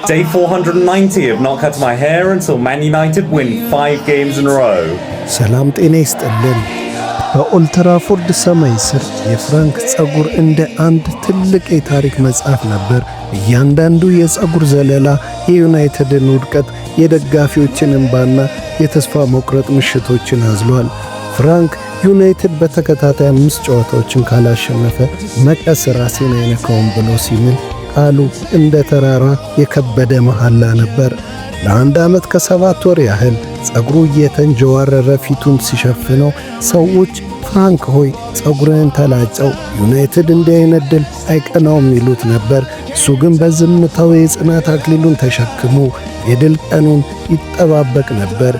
Day 490 of not cutting my hair until Man United win 5 games in a row. ሰላም ጤና ይስጥልን። በኦልትራፎርድ ሰማይ ስር የፍራንክ ጸጉር እንደ አንድ ትልቅ የታሪክ መጽሐፍ ነበር። እያንዳንዱ የጸጉር ዘለላ የዩናይትድን ውድቀት፣ የደጋፊዎችን እንባና የተስፋ መቁረጥ ምሽቶችን አዝሏል። ፍራንክ ዩናይትድ በተከታታይ 5 ጨዋታዎችን ካላሸነፈ መቀስ ራሴን አይነካውም ብሎ ሲምል ቃሉ እንደ ተራራ የከበደ መሐላ ነበር። ለአንድ ዓመት ከ7 ወር ያህል ጸጉሩ እየተንጀዋረረ ፊቱን ሲሸፍነው ሰዎች ፍራንክ ሆይ ጸጉርን ተላጨው፣ ዩናይትድ እንዲህ አይነት ድል አይቀናውም ይሉት ነበር። እሱ ግን በዝምታው የጽናት አክሊሉን ተሸክሞ የድል ቀኑን ይጠባበቅ ነበር።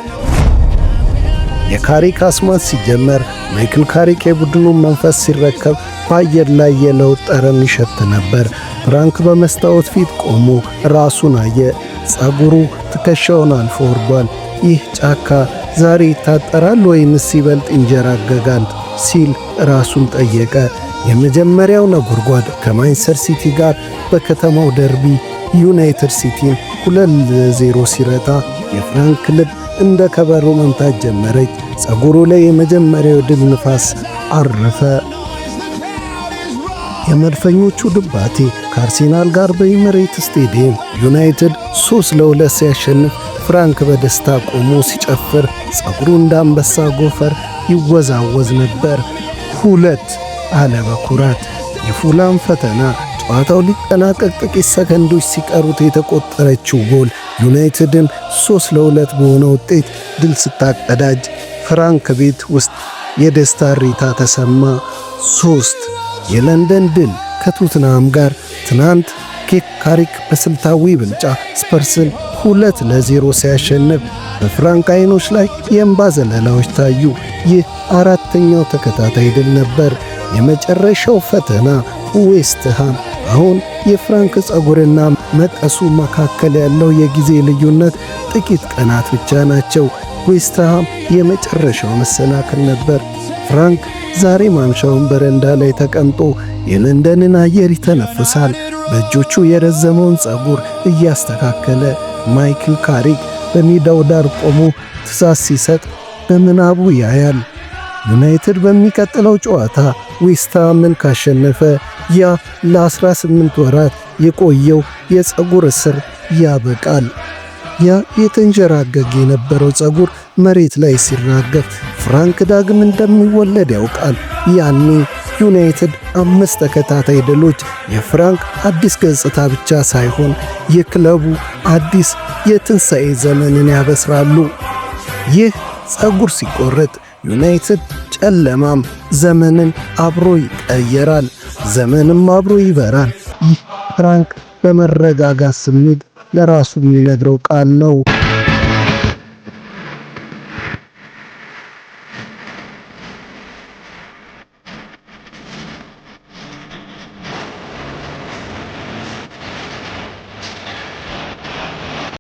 የካሪክ አስማት ሲጀመር ማይክል ካሪክ የቡድኑን መንፈስ ሲረከብ በአየር ላይ የለውጥ ጠረን ይሸት ነበር። ፍራንክ በመስታወት ፊት ቆሞ ራሱን አየ። ጸጉሩ ትከሻውን አልፎ ወርዷል። ይህ ጫካ ዛሬ ይታጠራል ወይንስ ይበልጥ ይንጀራገጋል ሲል ራሱን ጠየቀ። የመጀመሪያው ነጎድጓድ ከማንቸስተር ሲቲ ጋር በከተማው ደርቢ ዩናይትድ ሲቲን 2-0 ሲረታ የፍራንክ ልብ እንደ ከበሮ መምታት ጀመረች። ጸጉሩ ላይ የመጀመሪያው ድል ንፋስ አረፈ። የመድፈኞቹ ድባቴ ከአርሴናል ጋር በኢሚሬት ስቴዲየም ዩናይትድ 3-2 ሲያሸንፍ ፍራንክ በደስታ ቆሞ ሲጨፍር ጸጉሩ እንደ አንበሳ ጎፈር ይወዛወዝ ነበር። 2 አለ በኩራት። የፉላም ፈተና ጨዋታው ሊጠናቀቅ ጥቂት ሰከንዶች ሲቀሩት የተቆጠረችው ጎል ዩናይትድን 3-2 በሆነ ውጤት ድል ስታቀዳጅ ፍራንክ ቤት ውስጥ የደስታ ሪታ ተሰማ። 3 የለንደን ድል ከቶትናም ጋር ትናንት ካሪክ በስልታዊ ብልጫ ስፐርስን 2-0 ሲያሸንፍ በፍራንክ አይኖች ላይ የእንባ ዘለላዎች ታዩ። ይህ 4ኛው ተከታታይ ድል ነበር። የመጨረሻው ፈተና ዌስትሃም። አሁን የፍራንክ ጸጉርና መቀሱ መካከል ያለው የጊዜ ልዩነት ጥቂት ቀናት ብቻ ናቸው። ዌስትሃም የመጨረሻው መሰናክል ነበር። ፍራንክ ዛሬ ማምሻውን በረንዳ ላይ ተቀምጦ የለንደንን አየር ይተነፍሳል። በእጆቹ የረዘመውን ጸጉር እያስተካከለ ማይክል ካሪክ በሜዳው ዳር ቆሞ ትዕዛዝ ሲሰጥ በምናቡ ያያል። ዩናይትድ በሚቀጥለው ጨዋታ ዌስትሃምን ካሸነፈ ያ ለ18 ወራት የቆየው የጸጉር እስር ያበቃል። ያ የተንጀራገገ የነበረው ጸጉር መሬት ላይ ሲራገፍ ፍራንክ ዳግም እንደሚወለድ ያውቃል። ያኔ ዩናይትድ 5 ተከታታይ ድሎች የፍራንክ አዲስ ገጽታ ብቻ ሳይሆን የክለቡ አዲስ የትንሣኤ ዘመንን ያበስራሉ። ይህ ጸጉር ሲቆረጥ ዩናይትድ ጨለማም ዘመንን አብሮ ይቀየራል፣ ዘመንም አብሮ ይበራል። ይህ ፍራንክ በመረጋጋት ስሜት ለራሱ የሚነግረው ቃል ነው።